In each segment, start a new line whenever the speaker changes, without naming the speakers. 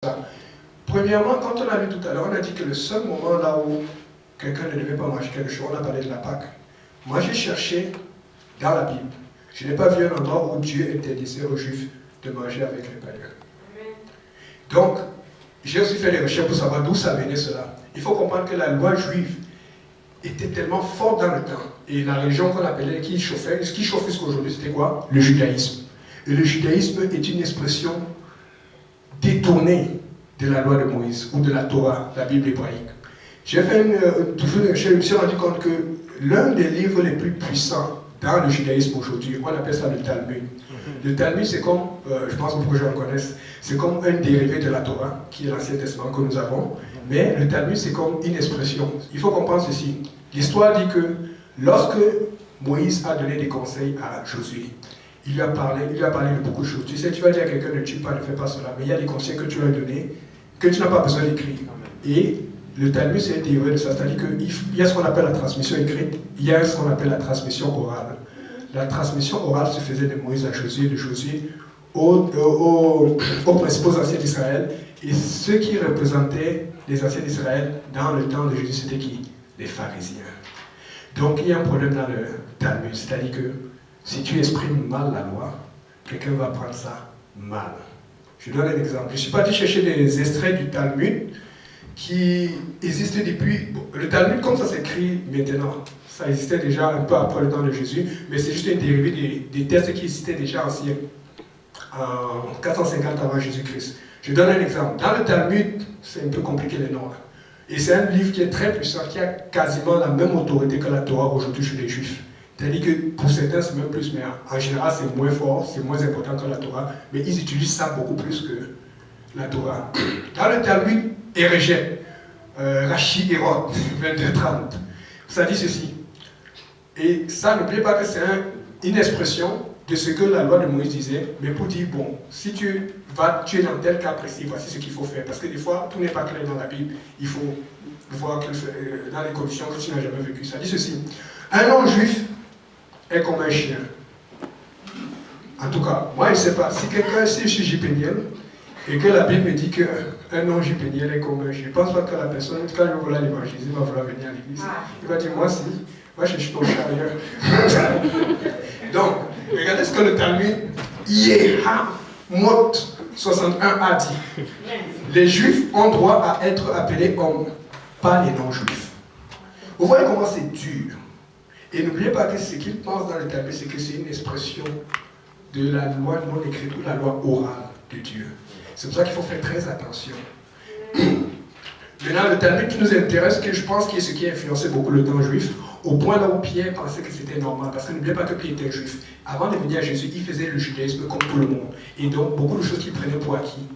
ça. Premièrement, quand on a vu tout à l'heure, on a dit que le seul moment là où quelqu'un ne devait pas manger quelque chose, on a parlé de la Pâque. Moi, j'ai cherché dans la Bible. Je n'ai pas vu un endroit où Dieu interdisait aux Juifs de manger avec les païens. Donc, j'ai aussi fait des recherches pour savoir d'où ça venait cela. Il faut comprendre que la loi juive était tellement forte dans le temps. Et la religion qu'on appelait, qui chauffait jusqu'à aujourd'hui, c'était quoi? Le judaïsme. Et le judaïsme est une expression détournée de la loi de Moïse ou de la Torah, la Bible hébraïque. J'ai fait toujours une recherche, je me suis rendu compte que l'un des livres les plus puissants dans le judaïsme aujourd'hui, on appelle ça le Talmud. Le Talmud, c'est comme, je pense que beaucoup de gens le connaissent, c'est comme un dérivé de la Torah, qui est l'Ancien Testament que nous avons, mais le Talmud, c'est comme une expression. Il faut comprendre ceci. L'histoire dit que lorsque Moïse a donné des conseils à Josué, il lui a parlé de beaucoup de choses. Tu sais, tu vas dire à quelqu'un ne tue pas, ne fais pas cela, mais il y a des conseils que tu lui as donnés, que tu n'as pas besoin d'écrire. Et le Talmud, c'est un dérivé de ça, c'est-à-dire qu'il y a ce qu'on appelle la transmission écrite, il y a ce qu'on appelle la transmission orale. La transmission orale se faisait de Moïse à Josué, de Josué aux principaux anciens d'Israël. Et ceux qui représentaient les anciens d'Israël dans le temps de Jésus, c'était qui? Les pharisiens. Donc il y a un problème dans le Talmud, c'est-à-dire que si tu exprimes mal la loi, quelqu'un va prendre ça mal. Je donne un exemple. Je ne suis pas allé chercher des extraits du Talmud qui existent depuis... Le Talmud, comme ça s'écrit maintenant, ça existait déjà un peu après le temps de Jésus, mais c'est juste un dérivé des textes qui existaient déjà anciens, en 450 avant Jésus-Christ. Je donne un exemple. Dans le Talmud, c'est un peu compliqué les noms. Et c'est un livre qui est très puissant, qui a quasiment la même autorité que la Torah aujourd'hui chez les Juifs. C'est-à-dire que pour certains, c'est même plus, mais en général, c'est moins fort, c'est moins important que la Torah, mais ils utilisent ça beaucoup plus que la Torah. Dans le Talmud, Érégène, Rashi Hérode, 22-30, ça dit ceci. Et ça, n'oubliez pas que c'est une expression de ce que la loi de Moïse disait, mais pour dire, bon, si tu es dans tel cas précis, voici ce qu'il faut faire. Parce que des fois, tout n'est pas clair dans la Bible, il faut voir que, dans les conditions que tu n'as jamais vécues. Ça dit ceci. Un non-juif est comme un chien. En tout cas, moi je ne sais pas, si quelqu'un, si je suis jipéniel, et que la Bible me dit qu'un non-jipéniel est comme un chien, je ne pense pas que la personne, quand je vais vouloir l'évangéliser, va vouloir venir à l'église. Il va dire, moi si, moi je suis ton chariot. Donc, regardez ce que le Talmud, Mot 61a dit. Les Juifs ont droit à être appelés hommes, pas les non-juifs. Vous voyez comment c'est dur. Et n'oubliez pas que ce qu'ils pensent dans le Talmud, c'est que c'est une expression de la loi non écrite ou la loi orale de Dieu. C'est pour ça qu'il faut faire très attention. Maintenant, le Talmud qui nous intéresse, que je pense que c'est ce qui a influencé beaucoup le temps juif, au point là où Pierre pensait que c'était normal, parce que n'oubliez pas que Pierre était juif. Avant de venir à Jésus, il faisait le judaïsme comme tout le monde. Et donc, beaucoup de choses qu'il prenait pour acquis,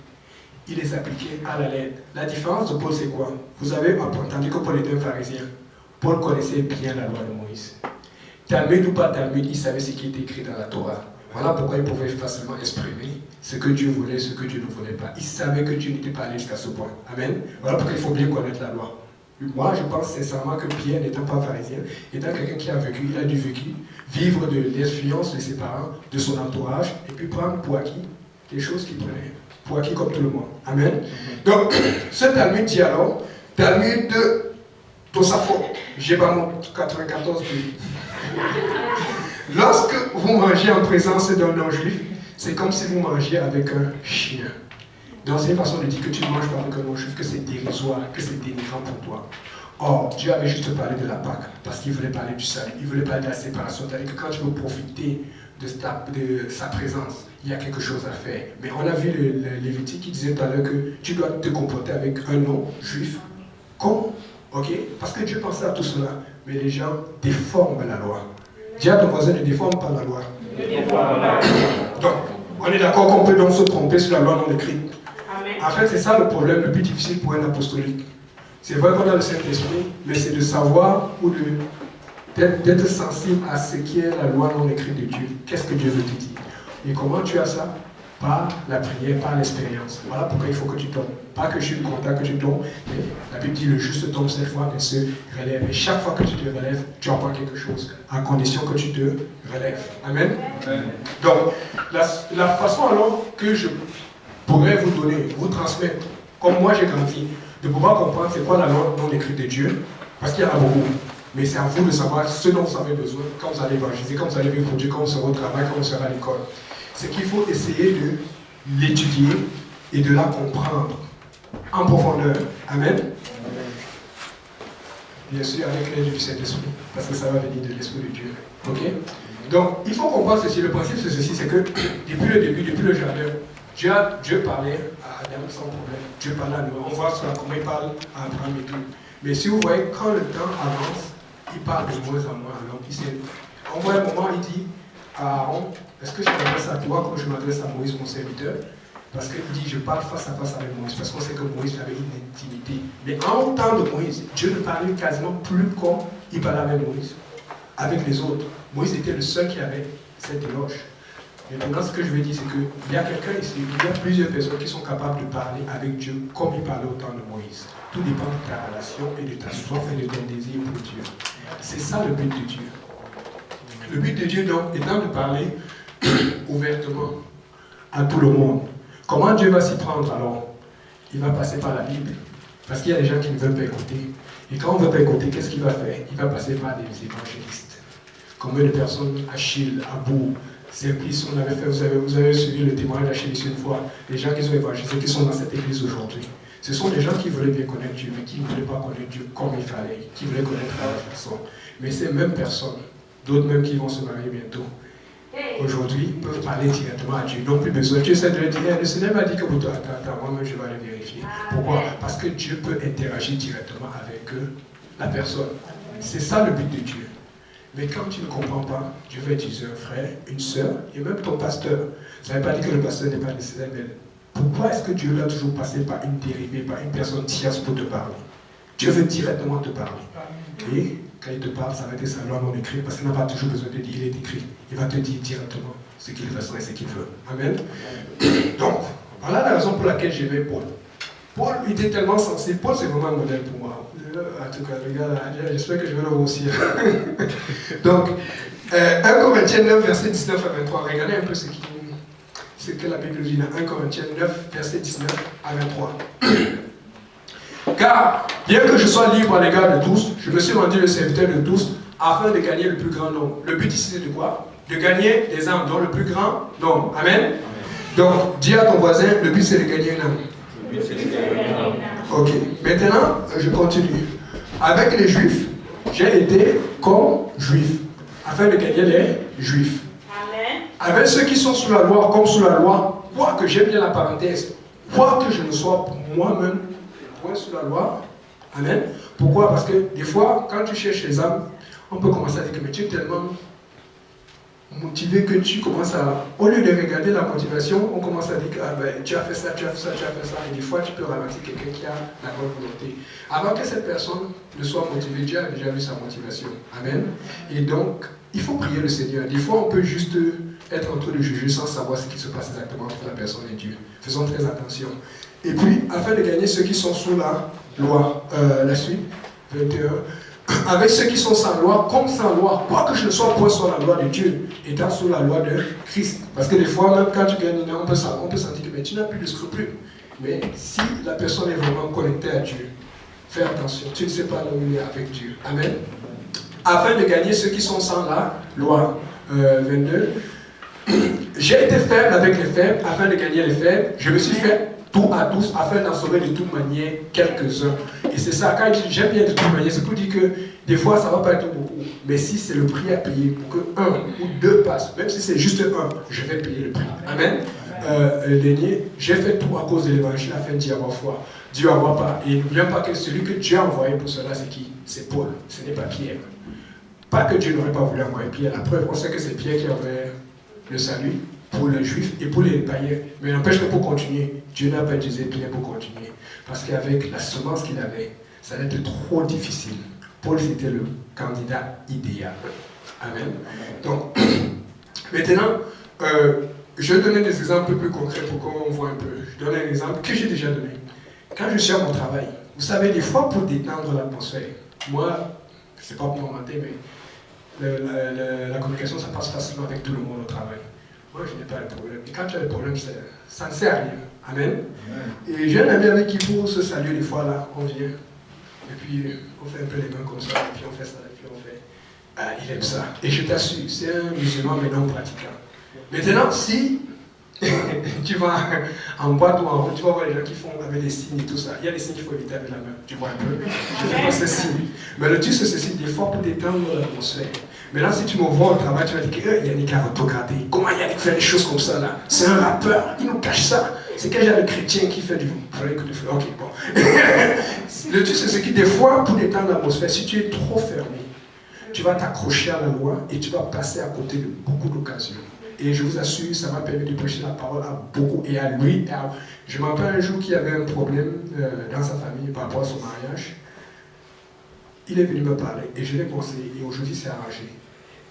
il les appliquait à la lettre. La différence de Paul, c'est quoi? Vous avez entendu que Paul était un pharisien. Paul connaissait bien la loi de Moïse. Talmud ou pas Talmud, il savait ce qui était écrit dans la Torah. Voilà pourquoi il pouvait facilement exprimer ce que Dieu voulait, ce que Dieu ne voulait pas. Il savait que Dieu n'était pas allé jusqu'à ce point. Amen. Voilà pourquoi il faut bien connaître la loi. Moi, je pense sincèrement que Pierre, n'étant pas pharisien, étant quelqu'un qui a vécu, il a dû vivre de l'influence de ses parents, de son entourage, et puis prendre pour acquis les choses qu'il prenait. Pour acquis comme tout le monde. Amen. Donc, ce Talmud dit alors, Talmud de Tosafot, Jébamot 94 b. Lorsque vous mangez en présence d'un non-juif, c'est comme si vous mangiez avec un chien. Donc c'est une façon de dire que tu ne manges pas avec un non-juif, que c'est dérisoire, que c'est dénigrant pour toi. Or, Dieu avait juste parlé de la Pâque, parce qu'il voulait parler du salut, il voulait parler de la séparation. C'est-à-dire que quand tu veux profiter de sa présence, il y a quelque chose à faire. Mais on a vu le Lévitique qui disait tout à l'heure que tu dois te comporter avec un non-juif comme, ok? Parce que Dieu pensait à tout cela, mais les gens déforment la loi. Dis à ton voisin, ne déforme pas la loi. Donc, on est d'accord qu'on peut donc se tromper sur la loi non écrite. En fait, c'est ça le problème le plus difficile pour un apostolique. C'est vrai qu'on a le Saint-Esprit, mais c'est de savoir ou d'être sensible à ce qui est la loi non écrite de Dieu. Qu'est-ce que Dieu veut te dire? Et comment tu as ça? Par la prière, par l'expérience. Voilà pourquoi il faut que tu tombes. Pas que je suis content que tu tombes, mais la Bible dit le juste tombe cette fois, mais se relève. Et chaque fois que tu te relèves, tu apprends quelque chose, à condition que tu te relèves. Amen. Amen. Donc, la façon alors que je pourrais vous donner, vous transmettre comme moi j'ai grandi, de pouvoir comprendre c'est quoi la loi non écrite de Dieu, parce qu'il y en a beaucoup. Mais c'est à vous de savoir ce dont vous avez besoin quand vous allez évangéliser, quand vous allez vivre pour Dieu, quand vous serez au travail, quand vous serez à l'école. C'est qu'il faut essayer de l'étudier et de la comprendre en profondeur. Amen. Bien sûr, avec l'aide du Saint-Esprit, parce que ça va venir de l'Esprit de Dieu. Ok? Donc, il faut comprendre ceci. Le principe, c'est ceci, c'est que depuis le début, depuis le jardin, Dieu parlait à Adam sans problème. Dieu parlait à Noé. On voit comment il parle à Abraham et tout. Mais si vous voyez, quand le temps avance, il parle de moins en moins. Alors, on voit un moment, il dit à Aaron, est-ce que je m'adresse à toi comme je m'adresse à Moïse, mon serviteur? Parce qu'il dit, je parle face à face avec Moïse, parce qu'on sait que Moïse avait une intimité. Mais en temps de Moïse, Dieu ne parlait quasiment plus comme il parlait avec Moïse, avec les autres. Moïse était le seul qui avait cette éloge. Maintenant, ce que je veux dire, c'est qu'il y a quelqu'un ici, il y a plusieurs personnes qui sont capables de parler avec Dieu comme il parlait au temps de Moïse. Tout dépend de ta relation et de ta soif et de ton désir pour Dieu. C'est ça le but de Dieu. Le but de Dieu, donc, étant de parler ouvertement à tout le monde. Comment Dieu va s'y prendre alors? Il va passer par la Bible. Parce qu'il y a des gens qui ne veulent pas écouter. Et quand on ne veut pas écouter, qu'est-ce qu'il va faire? Il va passer par des évangélistes. Combien de personnes, Achille, Abou, Simplice, on avait fait, vous avez suivi le témoignage d'Achille une fois, les gens qui sont évangélisés, qui sont dans cette église aujourd'hui. Ce sont des gens qui voulaient bien connaître Dieu, mais qui ne voulaient pas connaître Dieu comme il fallait, qui voulaient connaître à leur façon. Mais ces mêmes personnes, d'autres même qui vont se marier bientôt, aujourd'hui, peuvent parler directement à Dieu. Ils n'ont plus besoin. Dieu sait de leur dire, le Seigneur m'a dit que pour toi, attends, moi-même je vais aller vérifier. Pourquoi? Parce que Dieu peut interagir directement avec la personne. C'est ça le but de Dieu. Mais quand tu ne comprends pas, Dieu va utiliser un frère, une sœur, et même ton pasteur. Ça ne veut pas dire que le pasteur n'est pas nécessaire, mais pourquoi est-ce que Dieu doit toujours passer par une dérivée, par une personne tierce pour te parler? Dieu veut directement te parler. Et quand il te parle, ça va être sa loi non écrite, parce qu'il n'a pas toujours besoin de dire, il est écrit. Il va te dire directement ce qu'il ressent et ce qu'il veut. Amen. Donc, voilà la raison pour laquelle j'aimais Paul. Paul était tellement sensible. Paul, c'est vraiment un modèle pour moi. En tout cas, les gars, j'espère que je vais le réussir. Donc, 1 Corinthiens 9, verset 19 à 23. Regardez un peu ce que la Bible dit dans 1 Corinthiens 9, verset 19 à 23. Car, bien que je sois libre à l'égard de tous, je me suis rendu le serviteur de tous afin de gagner le plus grand nombre. Le but ici, c'est de quoi? De gagner des âmes, dont le plus grand nombre. Amen. Donc, dis à ton voisin, le but c'est de gagner une âme. Ok, maintenant, je continue. Avec les Juifs, j'ai été comme Juif, afin de gagner les Juifs. Amen. Avec ceux qui sont sous la loi, comme sous la loi, quoique j'aime bien la parenthèse, quoique je ne sois moi-même point sous la loi. Amen. Pourquoi? Parce que des fois, quand tu cherches les âmes, on peut commencer à dire que mais tu es tellement motivé que tu commences à, au lieu de regarder la motivation, on commence à dire que ah ben, tu as fait ça, tu as fait ça, tu as fait ça, et des fois tu peux ralentir quelqu'un qui a la bonne volonté. Avant que cette personne ne soit motivée, Dieu a déjà vu sa motivation. Amen. Et donc, il faut prier le Seigneur. Des fois, on peut juste être en train de juger sans savoir ce qui se passe exactement entre la personne et Dieu. Faisons très attention. Et puis, afin de gagner ceux qui sont sous la loi, la suite, 21. Avec ceux qui sont sans loi, comme sans loi, quoique je ne sois point sur la loi de Dieu, étant sous la loi de Christ. Parce que des fois, même quand tu gagnes une âme, on peut sentir que mais tu n'as plus de scrupules. Mais si la personne est vraiment connectée à Dieu, fais attention, tu ne sais pas là où il est avec Dieu. Amen. Afin de gagner ceux qui sont sans la loi. 22. J'ai été faible avec les faibles, afin de gagner les faibles. Je me suis fait tout à tous, afin d'en sauver de toute manière quelques-uns. Et c'est ça, quand il dit j'aime bien de toute manière, c'est pour dire que des fois ça ne va pas être beaucoup. Mais si c'est le prix à payer pour que un ou deux passent, même si c'est juste un, je vais payer le prix. Amen. Le dernier, j'ai fait tout à cause de l'évangile afin d'y avoir foi. Dieu avoir pas. Et n'oublions pas que celui que Dieu a envoyé pour cela, c'est qui? C'est Paul, ce n'est pas Pierre. Pas que Dieu n'aurait pas voulu envoyer Pierre. La preuve, on sait que c'est Pierre qui avait le salut pour les Juifs et pour les païens. Mais n'empêche que pour continuer, Dieu n'a pas utilisé Pierre pour continuer. Parce qu'avec la semence qu'il avait, ça allait être trop difficile. Paul, c'était le candidat idéal. Amen. Donc, maintenant, je vais donner des exemples plus concrets pour qu'on voit un peu. Je donne un exemple que j'ai déjà donné. Quand je suis à mon travail, vous savez, des fois, pour détendre l'atmosphère, moi, c'est pas pour me mentir, mais la communication, ça passe facilement avec tout le monde au travail. Moi, je n'ai pas de problème. Et quand tu as des problèmes, ça ne sert à rien. Amen. Et j'ai un ami avec qui pour se saluer des fois là, on vient. Et puis on fait un peu les mains comme ça, et puis on fait ça, et puis on fait. Ah, il aime ça. Et je t'assure, c'est un musulman mais non pratiquant. Maintenant, si tu vas en boîte ou en route, tu vas voir les gens qui font avec des signes et tout ça. Il y a des signes qu'il faut éviter avec la main. Tu vois un peu. Je fais pas ces signes. Mais le truc, c'est ceci, des fois pour détendre l'atmosphère. Maintenant, si tu me vois au travail, tu vas dire que Yannick a autogradé. Comment Yannick fait des choses comme ça là? C'est un rappeur, il nous cache ça. C'est quel genre de chrétien qui fait du. Ok, bon. Le truc, c'est ce qui, des fois, pour détendre l'atmosphère, si tu es trop fermé, tu vas t'accrocher à la loi et tu vas passer à côté de beaucoup d'occasions. Et je vous assure, ça m'a permis de prêcher la parole à beaucoup et à lui. Je me rappelle un jour qu'il y avait un problème dans sa famille par rapport à son mariage. Il est venu me parler et je l'ai conseillé et aujourd'hui c'est arrangé.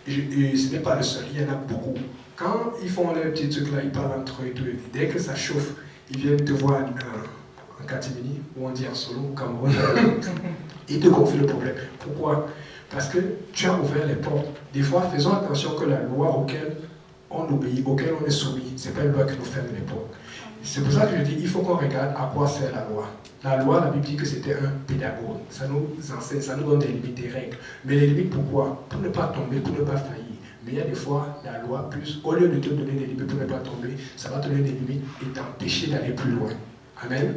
Et ce n'est pas le seul, il y en a beaucoup. Quand ils font les petits trucs là, ils parlent entre eux et tout. Dès que ça chauffe, ils viennent te voir en catimini, ou on dit en solo, au Cameroun. Ils te confient le problème. Pourquoi? Parce que tu as ouvert les portes. Des fois, faisons attention que la loi auquel on obéit, auquel on est soumis, ce n'est pas une loi qui nous ferme les portes. C'est pour ça que je dis, il faut qu'on regarde à quoi sert la loi. La loi, la Bible dit que c'était un pédagogue. Ça nous enseigne, ça nous donne des limites, des règles. Mais les limites, pourquoi? Pour ne pas tomber, pour ne pas faillir. Mais il y a des fois, la loi, plus, au lieu de te donner des limites pour ne pas tomber, ça va te donner des limites et t'empêcher d'aller plus loin. Amen.